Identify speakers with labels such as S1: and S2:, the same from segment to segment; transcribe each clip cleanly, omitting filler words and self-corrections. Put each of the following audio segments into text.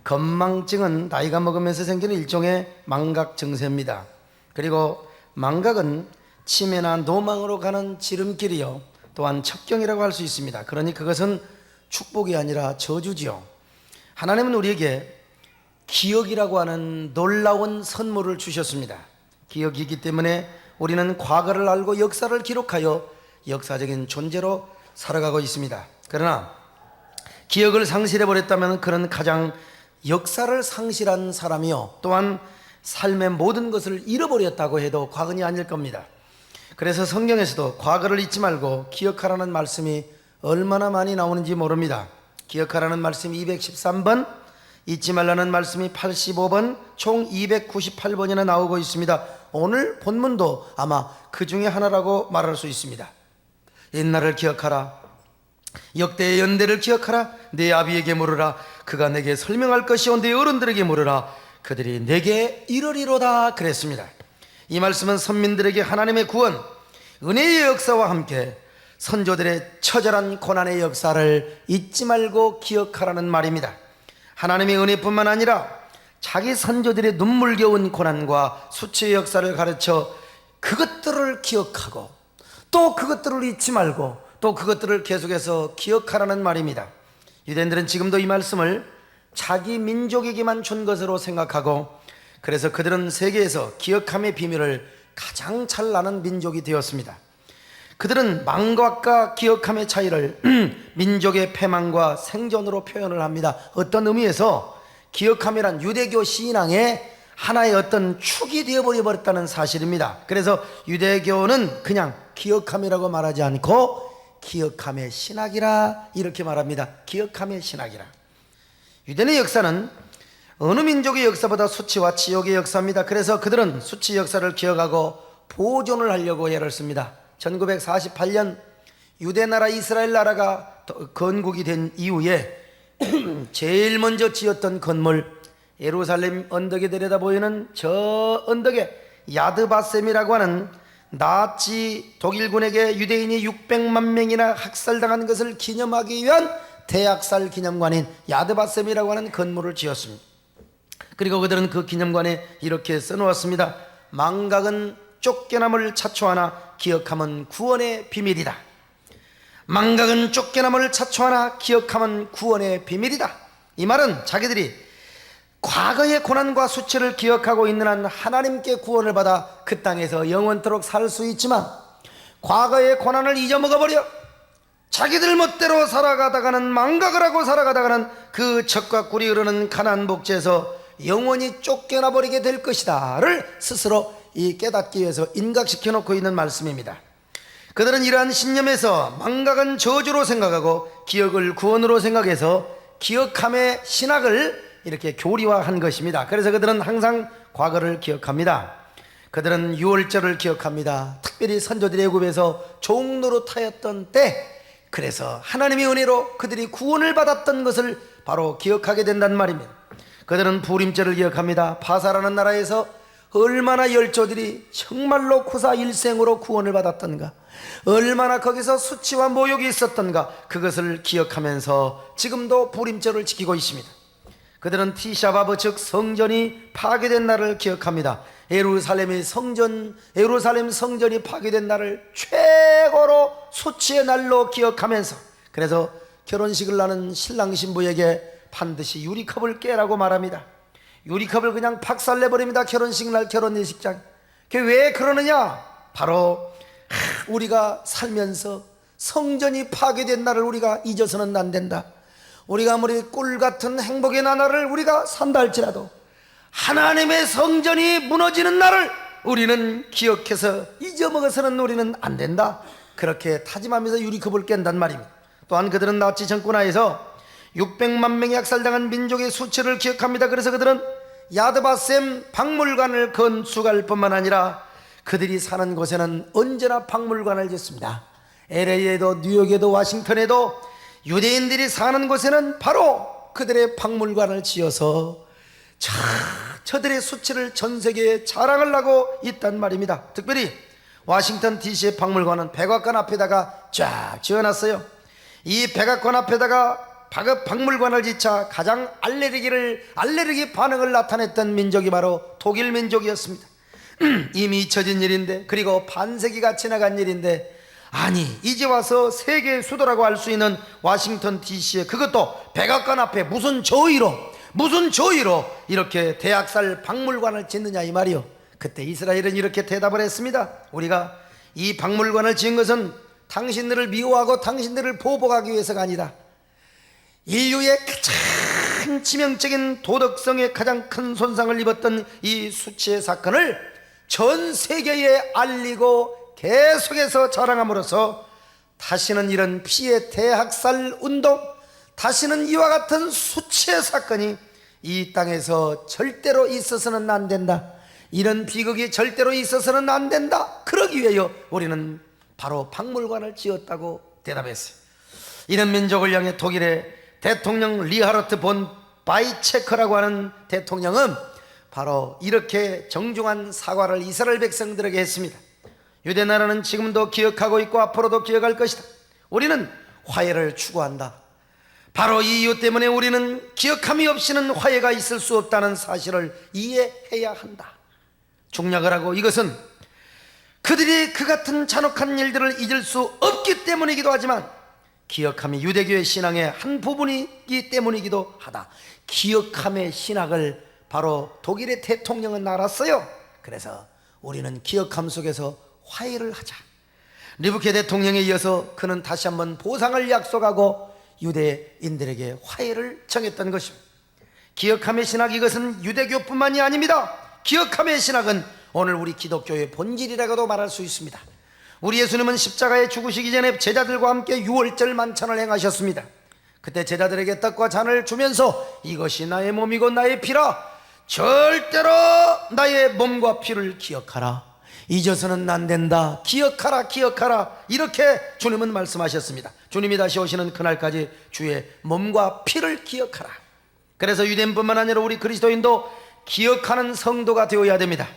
S1: 건망증은 나이가 먹으면서 생기는 일종의 망각 증세입니다. 그리고 망각은 치매나 노망으로 가는 지름길이요, 또한 첩경이라고 할 수 있습니다. 그러니 그것은 축복이 아니라 저주지요. 하나님은 우리에게 기억이라고 하는 놀라운 선물을 주셨습니다. 기억이기 때문에 우리는 과거를 알고 역사를 기록하여 역사적인 존재로 살아가고 있습니다. 그러나 기억을 상실해버렸다면 그는 가장 역사를 상실한 사람이요, 또한 삶의 모든 것을 잃어버렸다고 해도 과언이 아닐 겁니다. 그래서 성경에서도 과거를 잊지 말고 기억하라는 말씀이 얼마나 많이 나오는지 모릅니다. 기억하라는 말씀이 213번, 잊지 말라는 말씀이 85번, 총 298번이나 나오고 있습니다. 오늘 본문도 아마 그 중에 하나라고 말할 수 있습니다. 옛날을 기억하라, 역대의 연대를 기억하라, 내 아비에게 물으라, 그가 내게 설명할 것이요, 내 어른들에게 물으라, 그들이 내게 이르리로다 그랬습니다. 이 말씀은 선민들에게 하나님의 구원, 은혜의 역사와 함께 선조들의 처절한 고난의 역사를 잊지 말고 기억하라는 말입니다. 하나님의 은혜뿐만 아니라 자기 선조들의 눈물겨운 고난과 수치의 역사를 가르쳐 그것들을 기억하고 또 그것들을 잊지 말고 또 그것들을 계속해서 기억하라는 말입니다. 유대인들은 지금도 이 말씀을 자기 민족에게만 준 것으로 생각하고, 그래서 그들은 세계에서 기억함의 비밀을 가장 잘 아는 민족이 되었습니다. 그들은 망각과 기억함의 차이를 민족의 패망과 생존으로 표현을 합니다. 어떤 의미에서 기억함이란 유대교 신앙의 하나의 어떤 축이 되어버렸다는 사실입니다. 그래서 유대교는 그냥 기억함이라고 말하지 않고 기억함의 신학이라 이렇게 말합니다. 기억함의 신학이라. 유대인의 역사는 어느 민족의 역사보다 수치와 치욕의 역사입니다. 그래서 그들은 수치 역사를 기억하고 보존을 하려고 애를 씁니다. 1948년 유대나라 이스라엘 나라가 건국이 된 이후에 제일 먼저 지었던 건물, 예루살렘 언덕에 내려다 보이는 저 언덕에 야드바셈이라고 하는 나치 독일군에게 유대인이 600만 명이나 학살당한 것을 기념하기 위한 대학살 기념관인 야드바셈이라고 하는 건물을 지었습니다. 그리고 그들은 그 기념관에 이렇게 써놓았습니다. 망각은 쫓겨남을 자초하나 기억함은 구원의 비밀이다. 망각은 쫓겨남을 자초하나 기억함은 구원의 비밀이다. 이 말은 자기들이 과거의 고난과 수치를 기억하고 있는 한 하나님께 구원을 받아 그 땅에서 영원토록 살 수 있지만, 과거의 고난을 잊어먹어버려 자기들 멋대로 살아가다가는, 망각을 하고 살아가다가는 그 젖과 꿀이 흐르는 가나안 복지에서 영원히 쫓겨나 버리게 될 것이다를 스스로 깨닫기 위해서 인각시켜 놓고 있는 말씀입니다. 그들은 이러한 신념에서 망각은 저주로 생각하고 기억을 구원으로 생각해서 기억함의 신학을 이렇게 교리화한 것입니다. 그래서 그들은 항상 과거를 기억합니다. 그들은 유월절을 기억합니다. 특별히 선조들의 애굽에서 종노릇하였던 때, 그래서 하나님의 은혜로 그들이 구원을 받았던 것을 바로 기억하게 된단 말입니다. 그들은 부림절을 기억합니다. 바사라는 나라에서 얼마나 열조들이 정말로 구사일생으로 구원을 받았던가, 얼마나 거기서 수치와 모욕이 있었던가, 그것을 기억하면서 지금도 부림절을 지키고 있습니다. 그들은 티샤바브, 즉 성전이 파괴된 날을 기억합니다. 예루살em 성전이 파괴된 날을 최고로 수치의 날로 기억하면서, 그래서 결혼식을 하는 신랑 신부에게 반드시 유리컵을 깨라고 말합니다. 유리컵을 그냥 박살내버립니다. 결혼식 날 결혼 예식장. 그게 왜 그러느냐? 바로 우리가 살면서 성전이 파괴된 날을 우리가 잊어서는 안 된다. 우리가 아무리 꿀같은 행복의 나날을 우리가 산다 할지라도 하나님의 성전이 무너지는 날을 우리는 기억해서 잊어먹어서는 우리는 안 된다. 그렇게 다짐하면서 유리컵을 깬단 말입니다. 또한 그들은 나치 정권 하에서 600만 명이 학살당한 민족의 수치를 기억합니다. 그래서 그들은 야드바셈 박물관을 건축할 뿐만 아니라 그들이 사는 곳에는 언제나 박물관을 짓습니다. LA에도 뉴욕에도 워싱턴에도 유대인들이 사는 곳에는 바로 그들의 박물관을 지어서 저들의 수치를 전 세계에 자랑을 하고 있단 말입니다. 특별히 워싱턴 DC의 박물관은 백악관 앞에다가 쫙 지어놨어요. 이 백악관 앞에다가 박물관을 지차 가장 알레르기 반응을 나타냈던 민족이 바로 독일 민족이었습니다. 이미 잊혀진 일인데, 그리고 반세기가 지나간 일인데, 아니 이제 와서 세계의 수도라고 할 수 있는 워싱턴 DC에, 그것도 백악관 앞에 무슨 저의로 이렇게 대학살 박물관을 짓느냐 이 말이요. 그때 이스라엘은 이렇게 대답을 했습니다. 우리가 이 박물관을 지은 것은 당신들을 미워하고 당신들을 보복하기 위해서가 아니다. 인류의 가장 치명적인 도덕성에 가장 큰 손상을 입었던 이 수치의 사건을 전 세계에 알리고 계속해서 자랑함으로써 다시는 이런 피해 대학살 운동, 다시는 이와 같은 수치의 사건이 이 땅에서 절대로 있어서는 안 된다, 이런 비극이 절대로 있어서는 안 된다, 그러기 위하여 우리는 바로 박물관을 지었다고 대답했어요. 이런 민족을 향해 독일의 대통령 리하르트 본 바이체커라고 하는 대통령은 바로 이렇게 정중한 사과를 이스라엘 백성들에게 했습니다. 유대 나라는 지금도 기억하고 있고 앞으로도 기억할 것이다. 우리는 화해를 추구한다. 바로 이 이유 때문에 우리는 기억함이 없이는 화해가 있을 수 없다는 사실을 이해해야 한다. 중략을 하고, 이것은 그들이 그 같은 잔혹한 일들을 잊을 수 없기 때문이기도 하지만 기억함이 유대교의 신앙의 한 부분이기 때문이기도 하다. 기억함의 신학을 바로 독일의 대통령은 알았어요. 그래서 우리는 기억함 속에서 화해를 하자. 리브케 대통령에 이어서 그는 다시 한번 보상을 약속하고 유대인들에게 화해를 정했던 것입니다. 기억함의 신학, 이것은 유대교뿐만이 아닙니다. 기억함의 신학은 오늘 우리 기독교의 본질이라고도 말할 수 있습니다. 우리 예수님은 십자가에 죽으시기 전에 제자들과 함께 유월절 만찬을 행하셨습니다. 그때 제자들에게 떡과 잔을 주면서 이것이 나의 몸이고 나의 피라, 절대로 나의 몸과 피를 기억하라, 잊어서는 안 된다, 기억하라 이렇게 주님은 말씀하셨습니다. 주님이 다시 오시는 그날까지 주의 몸과 피를 기억하라. 그래서 유대인뿐만 아니라 우리 그리스도인도 기억하는 성도가 되어야 됩니다.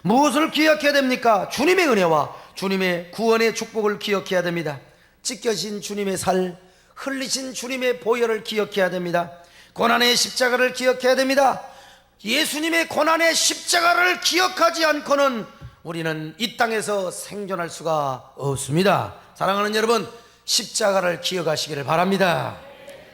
S1: 무엇을 기억해야 됩니까? 주님의 은혜와 주님의 구원의 축복을 기억해야 됩니다. 찢겨진 주님의 살, 흘리신 주님의 보혈을 기억해야 됩니다. 고난의 십자가를 기억해야 됩니다. 예수님의 고난의 십자가를 기억하지 않고는 우리는 이 땅에서 생존할 수가 없습니다. 사랑하는 여러분, 십자가를 기억하시기를 바랍니다.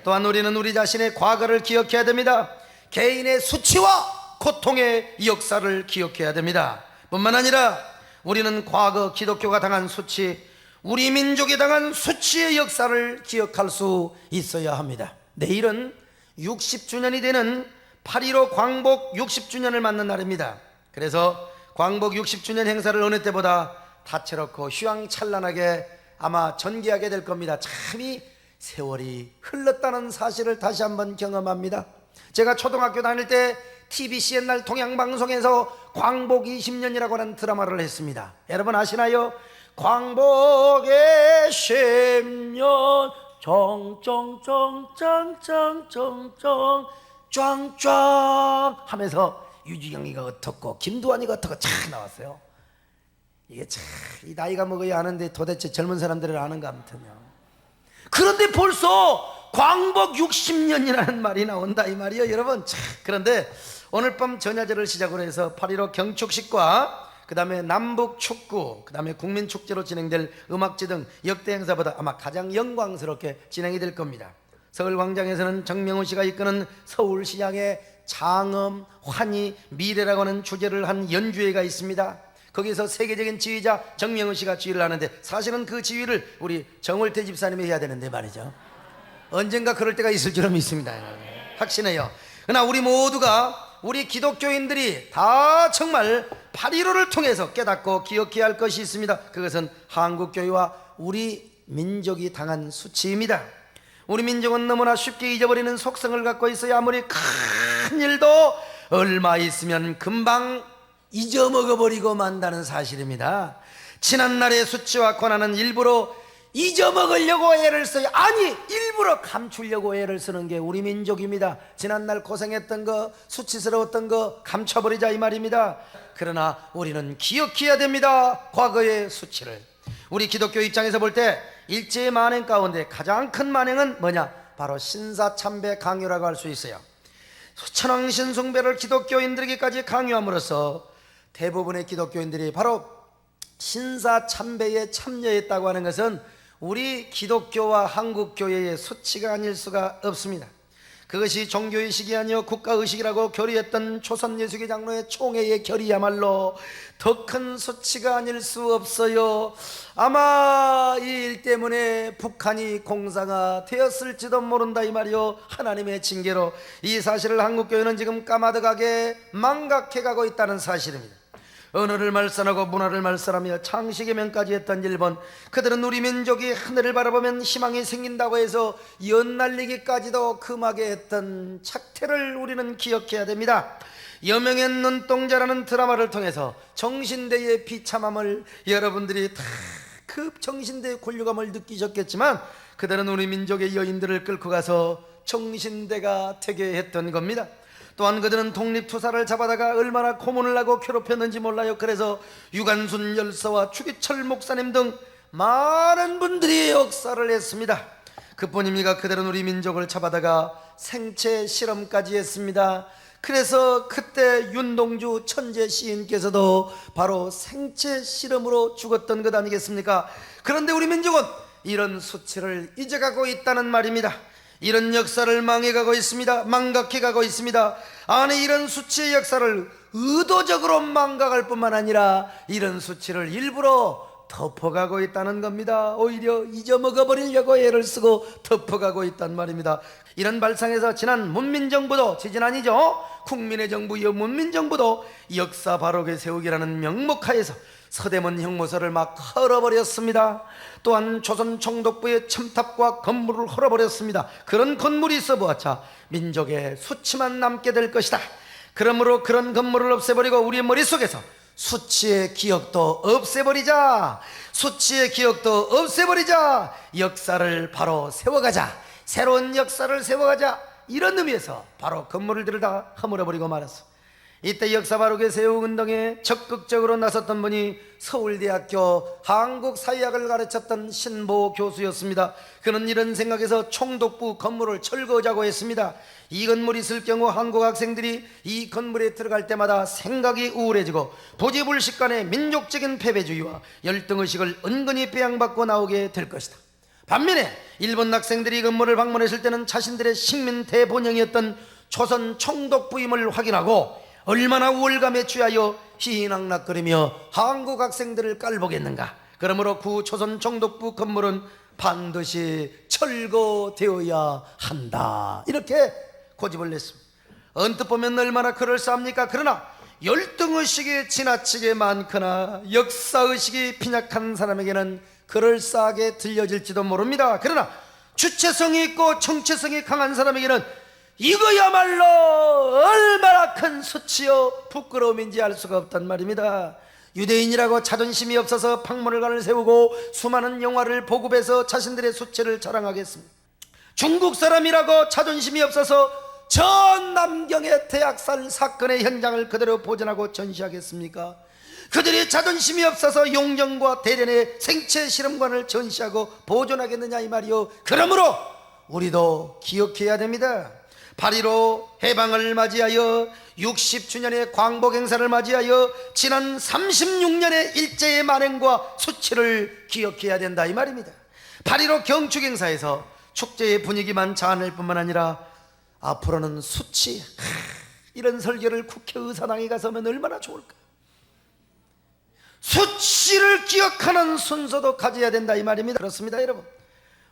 S1: 또한 우리는 우리 자신의 과거를 기억해야 됩니다. 개인의 수치와 고통의 역사를 기억해야 됩니다. 뿐만 아니라 우리는 과거 기독교가 당한 수치, 우리 민족이 당한 수치의 역사를 기억할 수 있어야 합니다. 내일은 60주년이 되는 8.15 광복 60주년을 맞는 날입니다. 그래서 광복 60주년 행사를 어느 때보다 다채롭고 휘황찬란하게 아마 전개하게 될 겁니다. 참이 세월이 흘렀다는 사실을 다시 한번 경험합니다. 제가 초등학교 다닐 때 TBC 옛날 동양방송에서 광복 20년이라고 하는 드라마를 했습니다. 여러분 아시나요? 광복의 10년 정정정정정정정 짱짱 하면서 유지경이가 어떻고 김두한이가 어떻고 참 나왔어요. 이게 참 이 나이가 먹어야 하는데 도대체 젊은 사람들은 아는가 아무튼요. 그런데 벌써 광복 60년이라는 말이 나온다 이 말이에요, 여러분. 참, 그런데 오늘 밤 전야제를 시작으로 해서 8.15 경축식과 그 다음에 남북 축구, 그 다음에 국민축제로 진행될 음악제 등 역대 행사보다 아마 가장 영광스럽게 진행이 될 겁니다. 서울광장에서는 정명훈 씨가 이끄는 서울시장의 장엄, 환희, 미래라고 하는 주제를 한 연주회가 있습니다. 거기서 세계적인 지휘자 정명훈 씨가 지휘를 하는데, 사실은 그 지휘를 우리 정월태 집사님이 해야 되는데 말이죠. 언젠가 그럴 때가 있을 줄은 믿습니다. 확신해요. 그러나 우리 모두가, 우리 기독교인들이 다 정말 8.15를 통해서 깨닫고 기억해야 할 것이 있습니다. 그것은 한국교회와 우리 민족이 당한 수치입니다. 우리 민족은 너무나 쉽게 잊어버리는 속성을 갖고 있어요. 아무리 큰 일도 얼마 있으면 금방 잊어먹어버리고 만다는 사실입니다. 지난날의 수치와 고난은 일부러 잊어먹으려고 애를 써요. 아니, 일부러 감추려고 애를 쓰는 게 우리 민족입니다. 지난날 고생했던 거, 수치스러웠던 거 감춰버리자 이 말입니다. 그러나 우리는 기억해야 됩니다, 과거의 수치를. 우리 기독교 입장에서 볼 때 일제의 만행 가운데 가장 큰 만행은 뭐냐? 바로 신사참배 강요라고 할 수 있어요. 천왕신 숭배를 기독교인들에게까지 강요함으로써 대부분의 기독교인들이 바로 신사참배에 참여했다고 하는 것은 우리 기독교와 한국교회의 수치가 아닐 수가 없습니다. 그것이 종교의식이 아니요 국가의식이라고 결의했던 조선예수교 장로의 총회의 결의야말로 더 큰 수치가 아닐 수 없어요. 아마 이 일 때문에 북한이 공사가 되었을지도 모른다 이 말이요. 하나님의 징계로 이 사실을 한국교회는 지금 까마득하게 망각해가고 있다는 사실입니다. 언어를 말살하고 문화를 말살하며 창시개명까지 했던 일본, 그들은 우리 민족이 하늘을 바라보면 희망이 생긴다고 해서 연날리기까지도 금하게 했던 착태를 우리는 기억해야 됩니다. 여명의 눈동자라는 드라마를 통해서 정신대의 비참함을 여러분들이 다 그 정신대의 곤욕감을 느끼셨겠지만, 그들은 우리 민족의 여인들을 끌고 가서 정신대가 되게 했던 겁니다. 또한 그들은 독립투사를 잡아다가 얼마나 고문을 하고 괴롭혔는지 몰라요. 그래서 유관순 열사와 추기철 목사님 등 많은 분들이 역사를 했습니다. 그뿐입니까? 그들은 우리 민족을 잡아다가 생체 실험까지 했습니다. 그래서 그때 윤동주 천재 시인께서도 바로 생체 실험으로 죽었던 것 아니겠습니까? 그런데 우리 민족은 이런 수치를 잊어가고 있다는 말입니다. 이런 역사를 망해가고 있습니다. 망각해가고 있습니다. 아니, 이런 수치의 역사를 의도적으로 망각할 뿐만 아니라 이런 수치를 일부러 덮어가고 있다는 겁니다. 오히려 잊어먹어버리려고 애를 쓰고 덮어가고 있단 말입니다. 이런 발상에서 지난 문민정부도, 지지난이죠, 국민의 정부여 문민정부도 역사 바로게 세우기라는 명목하에서 서대문 형무소를 막 헐어버렸습니다. 또한 조선 총독부의 첨탑과 건물을 헐어버렸습니다. 그런 건물이 있어 보았자 민족의 수치만 남게 될 것이다. 그러므로 그런 건물을 없애버리고 우리의 머릿속에서 수치의 기억도 없애버리자. 수치의 기억도 없애버리자. 역사를 바로 세워가자. 새로운 역사를 세워가자. 이런 의미에서 바로 건물을 들다 허물어버리고 말았어. 이때 역사 바로게 세우운동에 적극적으로 나섰던 분이 서울대학교 한국사회학을 가르쳤던 신보 교수였습니다. 그는 이런 생각에서 총독부 건물을 철거하자고 했습니다. 이 건물이 있을 경우 한국 학생들이 이 건물에 들어갈 때마다 생각이 우울해지고 부지불식 간의 민족적인 패배주의와 열등의식을 은근히 배양받고 나오게 될 것이다. 반면에 일본 학생들이 이 건물을 방문했을 때는 자신들의 식민 대본영이었던 조선 총독부임을 확인하고 얼마나 우월감에 취하여 희희낙낙거리며 한국 학생들을 깔보겠는가. 그러므로 구 조선 총독부 건물은 반드시 철거되어야 한다, 이렇게 고집을 냈습니다. 언뜻 보면 얼마나 그럴싸합니까? 그러나 열등의식이 지나치게 많거나 역사의식이 빈약한 사람에게는 그럴싸하게 들려질지도 모릅니다. 그러나 주체성이 있고 정체성이 강한 사람에게는 이거야말로 얼마나 큰 수치요 부끄러움인지 알 수가 없단 말입니다. 유대인이라고 자존심이 없어서 박물관을 세우고 수많은 영화를 보급해서 자신들의 수치를 자랑하겠습니다. 중국 사람이라고 자존심이 없어서 전 남경의 대학살 사건의 현장을 그대로 보존하고 전시하겠습니까? 그들이 자존심이 없어서 용정과 대련의 생체 실험관을 전시하고 보존하겠느냐 이 말이요. 그러므로 우리도 기억해야 됩니다. 8.15 해방을 맞이하여 60주년의 광복 행사를 맞이하여 지난 36년의 일제의 만행과 수치를 기억해야 된다 이 말입니다. 8.15 경축 행사에서 축제의 분위기만 자아낼 뿐만 아니라 앞으로는 수치, 이런 설교를 국회의사당에 가서 하면 얼마나 좋을까. 수치를 기억하는 순서도 가져야 된다 이 말입니다. 그렇습니다 여러분.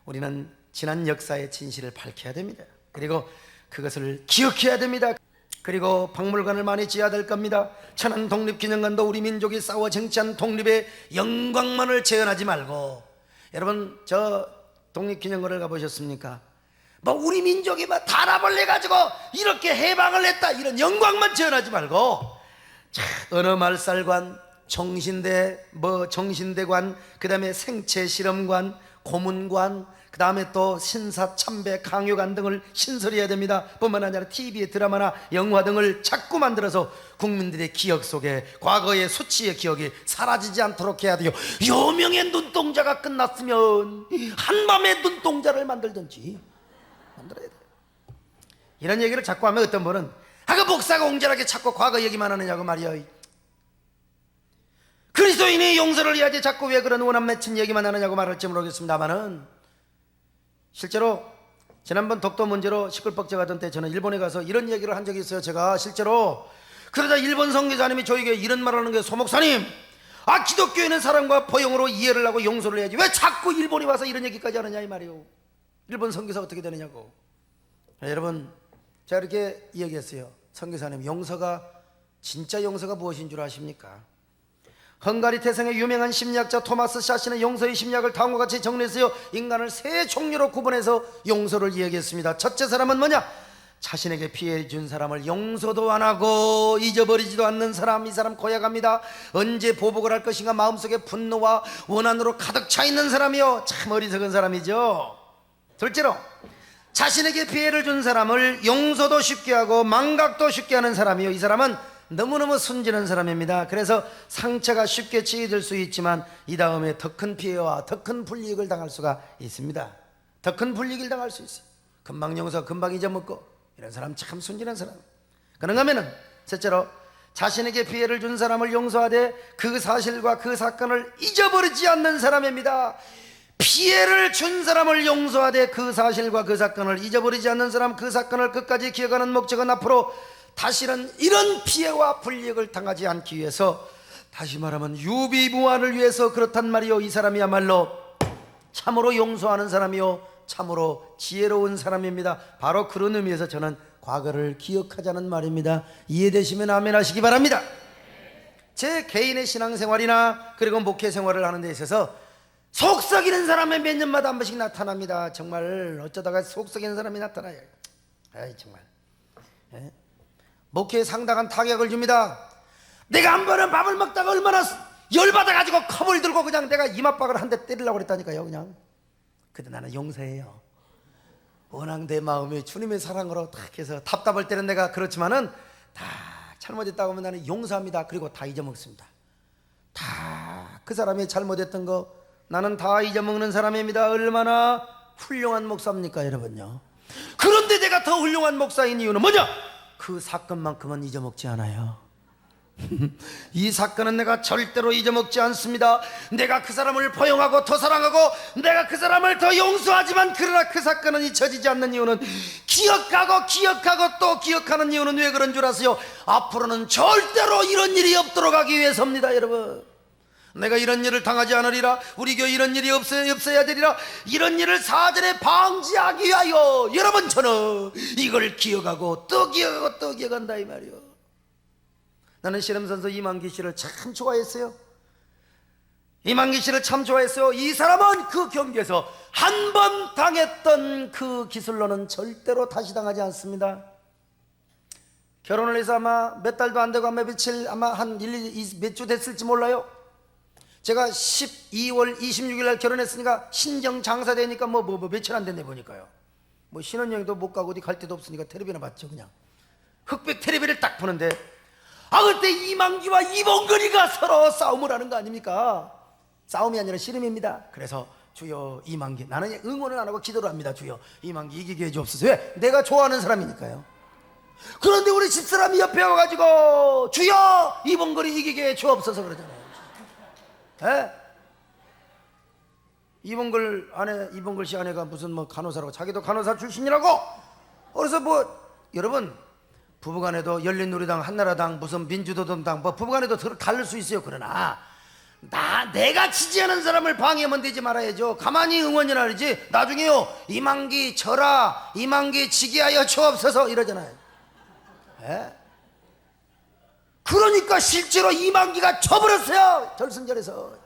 S1: 우리는 지난 역사의 진실을 밝혀야 됩니다. 그리고 그것을 기억해야 됩니다. 그리고 박물관을 많이 지어야 될 겁니다. 천안 독립기념관도 우리 민족이 싸워 쟁취한 독립의 영광만을 재현하지 말고, 여러분 저 독립기념관을 가보셨습니까? 뭐 우리 민족이 막 단합을 해가지고 이렇게 해방을 했다 이런 영광만 재현하지 말고, 자, 언어말살관, 정신대, 정신대관, 그 다음에 생체실험관, 고문관, 그 다음에 또 신사참배 강요관 등을 신설해야 됩니다. 뿐만 아니라 TV의 드라마나 영화 등을 자꾸 만들어서 국민들의 기억 속에 과거의 수치의 기억이 사라지지 않도록 해야 돼요. 여명의 눈동자가 끝났으면 한밤에 눈동자를 만들든지 만들어야 돼요. 이런 얘기를 자꾸 하면 어떤 분은 그 목사가 옹졸하게 자꾸 과거 얘기만 하느냐고 말이야. 그리스도인이 용서를 해야지 자꾸 왜 그런 원한 맺힌 얘기만 하느냐고 말할지 모르겠습니다만은, 실제로 지난번 독도 문제로 시끌벅적 하던 때 저는 일본에 가서 이런 얘기를 한 적이 있어요. 제가 실제로. 그러자 일본 선교사님이 저에게 이런 말 하는 게, 소 목사님, 기독교인은 사랑과 포용으로 이해를 하고 용서를 해야지 왜 자꾸 일본에 와서 이런 얘기까지 하느냐 이 말이요. 일본 선교사 어떻게 되느냐고. 여러분, 제가 이렇게 이야기했어요. 선교사님, 용서가, 진짜 용서가 무엇인 줄 아십니까? 헝가리 태생의 유명한 심리학자 토마스 샤시는 용서의 심리학을 다음과 같이 정리했어요. 인간을 세 종류로 구분해서 용서를 이야기했습니다. 첫째 사람은 뭐냐? 자신에게 피해 준 사람을 용서도 안 하고 잊어버리지도 않는 사람. 이 사람 고약합니다. 언제 보복을 할 것인가 마음속에 분노와 원한으로 가득 차 있는 사람이요. 참 어리석은 사람이죠. 둘째로, 자신에게 피해를 준 사람을 용서도 쉽게 하고 망각도 쉽게 하는 사람이요. 이 사람은 너무너무 순진한 사람입니다. 그래서 상처가 쉽게 치유될 수 있지만 이 다음에 더 큰 피해와 더 큰 불이익을 당할 수가 있습니다. 더 큰 불이익을 당할 수 있어요. 금방 용서, 금방 잊어먹고, 이런 사람 참 순진한 사람. 그런가 하면은 셋째로, 자신에게 피해를 준 사람을 용서하되 그 사실과 그 사건을 잊어버리지 않는 사람입니다. 피해를 준 사람을 용서하되 그 사실과 그 사건을 잊어버리지 않는 사람, 그 사건을 끝까지 기억하는 목적은 앞으로 다시는 이런 피해와 불이익을 당하지 않기 위해서, 다시 말하면 유비무환을 위해서 그렇단 말이요. 이 사람이야말로 참으로 용서하는 사람이요, 참으로 지혜로운 사람입니다. 바로 그런 의미에서 저는 과거를 기억하자는 말입니다. 이해되시면 아멘 하시기 바랍니다. 제 개인의 신앙생활이나 그리고 목회생활을 하는 데 있어서 속썩이는 사람이 몇 년마다 한 번씩 나타납니다. 정말 어쩌다가 속썩이는 사람이 나타나요. 아이 정말. 목회에 상당한 타격을 줍니다. 내가 한 번은 밥을 먹다가 얼마나 열받아가지고 컵을 들고 그냥 내가 이맛박을 한 대 때리려고 그랬다니까요. 그냥. 근데 나는 용서해요. 워낙 내 마음이 주님의 사랑으로 탁 해서 답답할 때는 내가 그렇지만은 다 잘못했다고 하면 나는 용서합니다. 그리고 다 잊어먹습니다. 다 그 사람이 잘못했던 거 나는 다 잊어먹는 사람입니다. 얼마나 훌륭한 목사입니까 여러분요. 그런데 내가 더 훌륭한 목사인 이유는 뭐냐? 그 사건만큼은 잊어먹지 않아요. 이 사건은 내가 절대로 잊어먹지 않습니다. 내가 그 사람을 포용하고 더 사랑하고 내가 그 사람을 더 용서하지만, 그러나 그 사건은 잊혀지지 않는 이유는, 기억하고 또 기억하는 이유는 왜 그런 줄 아세요? 앞으로는 절대로 이런 일이 없도록 하기 위해서입니다. 여러분, 내가 이런 일을 당하지 않으리라, 우리 교회 이런 일이 없어야 되리라, 이런 일을 사전에 방지하기 위하여 여러분 저는 이걸 기억하고 또 기억하고 또 기억한다 이 말이요. 나는 씨름선수 이만기 씨를 참 좋아했어요. 이만기 씨를 참 좋아했어요. 이 사람은 그 경기에서 한 번 당했던 그 기술로는 절대로 다시 당하지 않습니다. 결혼을 해서 아마 몇 달도 안 되고 아마 며칠, 아마 한 몇 주 됐을지 몰라요. 제가 12월 26일 날 결혼했으니까 신경 장사되니까 뭐 며칠 안 됐네 보니까요. 뭐 신혼여행도 못 가고 어디 갈 데도 없으니까 텔레비나 봤죠. 그냥 흑백 텔레비를 딱 보는데, 그때 이만기와 이봉근이가 서로 싸움을 하는 거 아닙니까? 싸움이 아니라 씨름입니다. 그래서 주여 이만기, 나는 응원을 안 하고 기도를 합니다. 주여 이만기 이기게 해주옵소서. 왜? 내가 좋아하는 사람이니까요. 그런데 우리 집사람이 옆에 와가지고 주여 이봉근이 이기게 해주옵소서 그러잖아요. 이봉글 씨 아내가 무슨 뭐 간호사라고, 자기도 간호사 출신이라고. 그래서 뭐 여러분, 부부간에도 열린우리당, 한나라당, 무슨 민주노동당, 뭐 부부간에도 다를 수 있어요. 그러나 내가 지지하는 사람을 방해하면 되지 말아야죠. 가만히 응원이나 하지. 나중에요 이만기 져라, 이만기 지게 하여 주옵소서 이러잖아요. 그러니까 실제로 이만기가 져버렸어요. 결승전에서.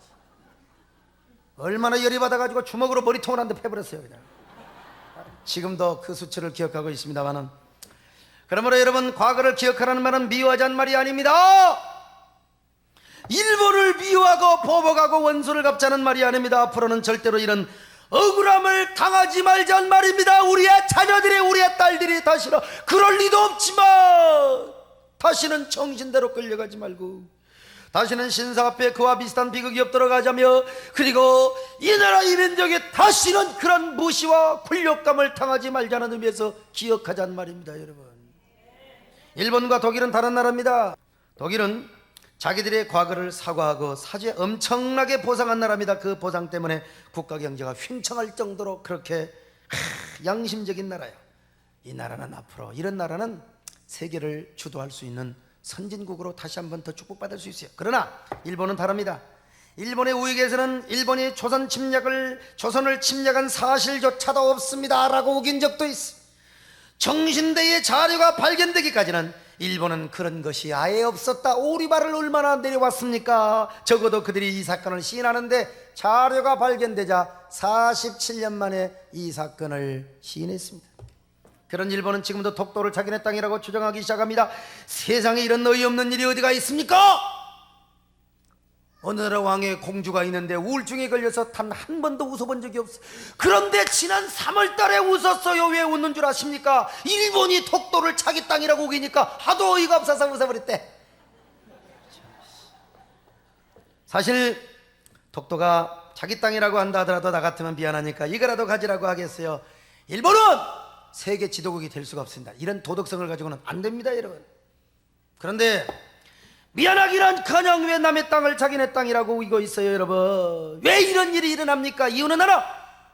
S1: 얼마나 열이 받아가지고 주먹으로 머리통을 한 대 패버렸어요. 그냥. 지금도 그 수치를 기억하고 있습니다만은, 그러므로 여러분, 과거를 기억하라는 말은 미워하자는 말이 아닙니다. 일본을 미워하고 보복하고 원수를 갚자는 말이 아닙니다. 앞으로는 절대로 이런 억울함을 당하지 말자는 말입니다. 우리의 자녀들이, 우리의 딸들이 다시는 그럴 리도 없지만, 다시는 정신대로 끌려가지 말고, 다시는 신사 앞에 그와 비슷한 비극이 없도록 하자며, 그리고 이 나라 이 민족이 다시는 그런 무시와 굴욕감을 당하지 말자는 의미에서 기억하자는 말입니다. 여러분, 일본과 독일은 다른 나라입니다. 독일은 자기들의 과거를 사과하고 사죄 엄청나게 보상한 나라입니다. 그 보상 때문에 국가 경제가 횡청할 정도로 그렇게 양심적인 나라예요. 이 나라는 앞으로, 이런 나라는 세계를 주도할 수 있는 선진국으로 다시 한번 더 축복받을 수 있어요. 그러나 일본은 다릅니다. 일본의 우익에서는 일본이 조선을 침략한 사실조차도 없습니다 라고 우긴 적도 있어. 정신대의 자료가 발견되기까지는 일본은 그런 것이 아예 없었다. 오리발을 얼마나 내려왔습니까? 적어도 그들이 이 사건을 시인하는데 자료가 발견되자 47년 만에 이 사건을 시인했습니다. 그런 일본은 지금도 독도를 자기네 땅이라고 주장하기 시작합니다. 세상에 이런 어이없는 일이 어디가 있습니까? 어느 나라 왕의 공주가 있는데 우울증에 걸려서 단 한 번도 웃어본 적이 없어요. 그런데 지난 3월 달에 웃었어요. 왜 웃는 줄 아십니까? 일본이 독도를 자기 땅이라고 우기니까 하도 어이가 없어서 웃어버렸대. 사실 독도가 자기 땅이라고 한다 하더라도 나 같으면 미안하니까 이거라도 가지라고 하겠어요. 일본은 세계 지도국이 될 수가 없습니다. 이런 도덕성을 가지고는 안 됩니다, 여러분. 그런데 미안하기는커녕 왜 남의 땅을 자기네 땅이라고 이거 있어요, 여러분? 왜 이런 일이 일어납니까? 이유는 알아?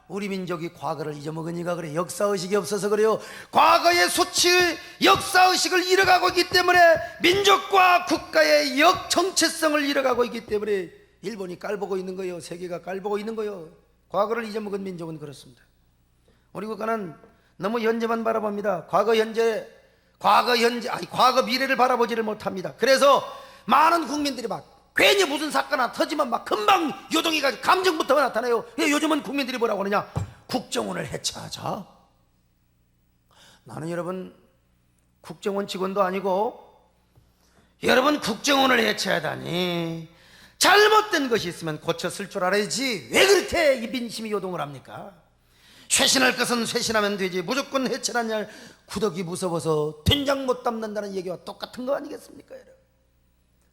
S1: 우리 민족이 과거를 잊어먹으니까 그래. 역사의식이 없어서 그래요. 과거의 수치, 역사의식을 잃어가고 있기 때문에, 민족과 국가의 역정체성을 잃어가고 있기 때문에 일본이 깔보고 있는 거예요. 세계가 깔보고 있는 거예요. 과거를 잊어먹은 민족은 그렇습니다. 우리 국가는 너무 현재만 바라봅니다. 과거 미래를 바라보지를 못합니다. 그래서 많은 국민들이 막 괜히 무슨 사건 하나 터지면 막 금방 요동이 가지고 감정부터 나타나요. 요즘은 국민들이 뭐라고 하느냐? 국정원을 해체하자. 나는 여러분 국정원 직원도 아니고, 여러분 국정원을 해체하다니, 잘못된 것이 있으면 고쳤을 줄 알아야지 왜 그렇게 이 민심이 요동을 합니까? 쇄신할 것은 쇄신하면 되지, 무조건 해체하냐, 구더기 무서워서 된장 못 담는다는 얘기와 똑같은 거 아니겠습니까? 여러분,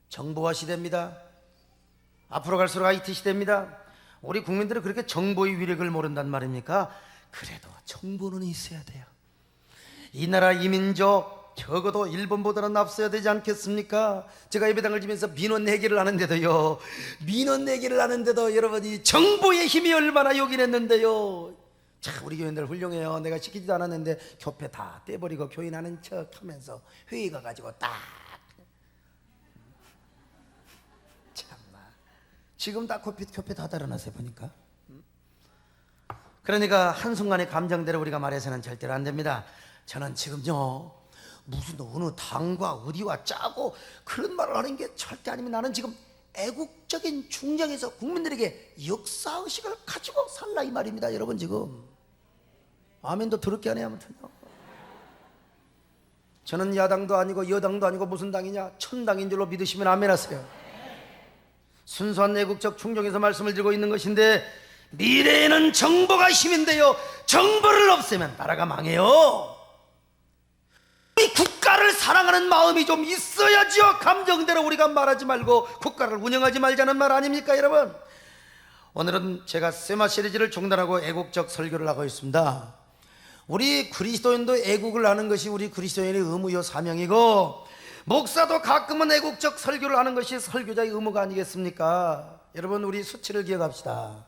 S1: 정보화 시대입니다. 앞으로 갈수록 IT 시대입니다. 우리 국민들은 그렇게 정보의 위력을 모른단 말입니까? 그래도 정보는 있어야 돼요. 이 나라 이민족 적어도 일본보다는 앞서야 되지 않겠습니까? 제가 예배당을 지면서 민원 내기를 하는데도요, 여러분이 정보의 힘이 얼마나 요긴했는데요. 자, 우리 교인들 훌륭해요. 내가 시키지도 않았는데 교패 다 떼버리고 교인하는 척 하면서 회의 가가지고 딱, 참나, 지금 다 교패 다 달아놨어요 보니까. 그러니까 한순간의 감정대로 우리가 말해서는 절대로 안 됩니다. 저는 지금요, 무슨 어느 당과 어디와 짜고 그런 말을 하는 게 절대 아니면, 나는 지금 애국적인 중정에서 국민들에게 역사의식을 가지고 살라 이 말입니다. 여러분, 지금 아멘도 더럽게 하네. 아무튼요, 저는 야당도 아니고 여당도 아니고 무슨 당이냐? 천당인 줄로 믿으시면 아멘 하세요. 순수한 애국적 충정에서 말씀을 드리고 있는 것인데, 미래에는 정보가 힘인데요, 정보를 없애면 나라가 망해요. 우리 국가를 사랑하는 마음이 좀 있어야지요. 감정대로 우리가 말하지 말고 국가를 운영하지 말자는 말 아닙니까, 여러분? 오늘은 제가 세마 시리즈를 중단하고 애국적 설교를 하고 있습니다. 우리 그리스도인도 애국을 하는 것이 우리 그리스도인의 의무요 사명이고, 목사도 가끔은 애국적 설교를 하는 것이 설교자의 의무가 아니겠습니까? 여러분, 우리 수치를 기억합시다.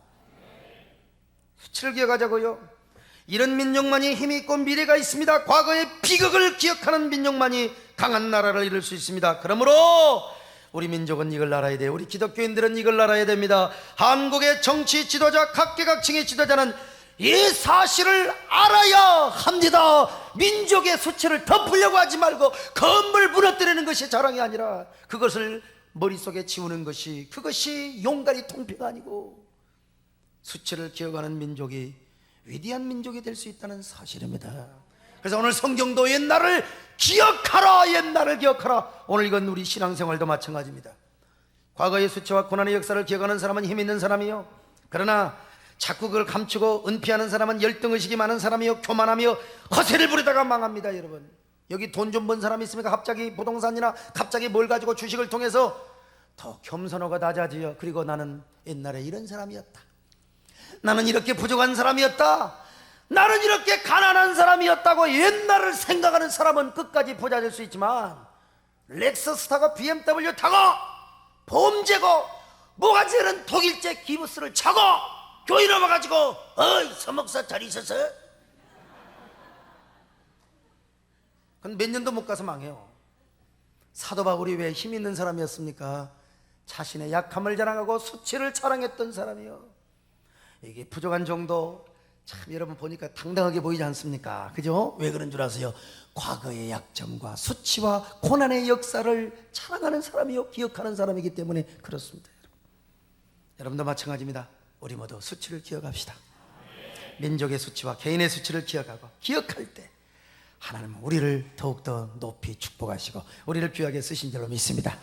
S1: 수치를 기억하자고요. 이런 민족만이 힘이 있고 미래가 있습니다. 과거의 비극을 기억하는 민족만이 강한 나라를 이룰 수 있습니다. 그러므로 우리 민족은 이걸 알아야 돼요. 우리 기독교인들은 이걸 알아야 됩니다. 한국의 정치 지도자, 각계각층의 지도자는 이 사실을 알아야 합니다. 민족의 수치를 덮으려고 하지 말고 건물 무너뜨리는 것이 자랑이 아니라 그것을 머릿속에 지우는 것이, 그것이 용가리 통폐가 아니고 수치를 기억하는 민족이 위대한 민족이 될 수 있다는 사실입니다. 그래서 오늘 성경도 옛날을 기억하라, 옛날을 기억하라. 오늘 이건 우리 신앙생활도 마찬가지입니다. 과거의 수치와 고난의 역사를 기억하는 사람은 힘 있는 사람이요, 그러나 자꾸 그걸 감추고 은폐하는 사람은 열등의식이 많은 사람이요, 교만하며 허세를 부리다가 망합니다. 여러분, 여기 돈 좀 번 사람 있습니까? 갑자기 부동산이나 갑자기 뭘 가지고 주식을 통해서 더 겸손하고 낮아지어 그리고 나는 옛날에 이런 사람이었다. 나는 이렇게 부족한 사람이었다. 나는 이렇게 가난한 사람이었다고 옛날을 생각하는 사람은 끝까지 부자 될 수 있지만 렉서스 타고 BMW 타고 보험 재고 모가지는 독일제 기부스를 차고 교회 넘어가지고 어이 서목사 잘 있었어? 그건 몇 년도 못 가서 망해요. 사도 바울이 왜 힘 있는 사람이었습니까? 자신의 약함을 자랑하고 수치를 자랑했던 사람이요. 이게 부족한 정도 참 여러분 보니까 당당하게 보이지 않습니까? 그죠? 왜 그런 줄 아세요? 과거의 약점과 수치와 고난의 역사를 자랑하는 사람이요, 기억하는 사람이기 때문에 그렇습니다. 여러분도 마찬가지입니다. 우리 모두 수치를 기억합시다. 민족의 수치와 개인의 수치를 기억하고 기억할 때 하나님은 우리를 더욱더 높이 축복하시고 우리를 귀하게 쓰신 줄로 믿습니다.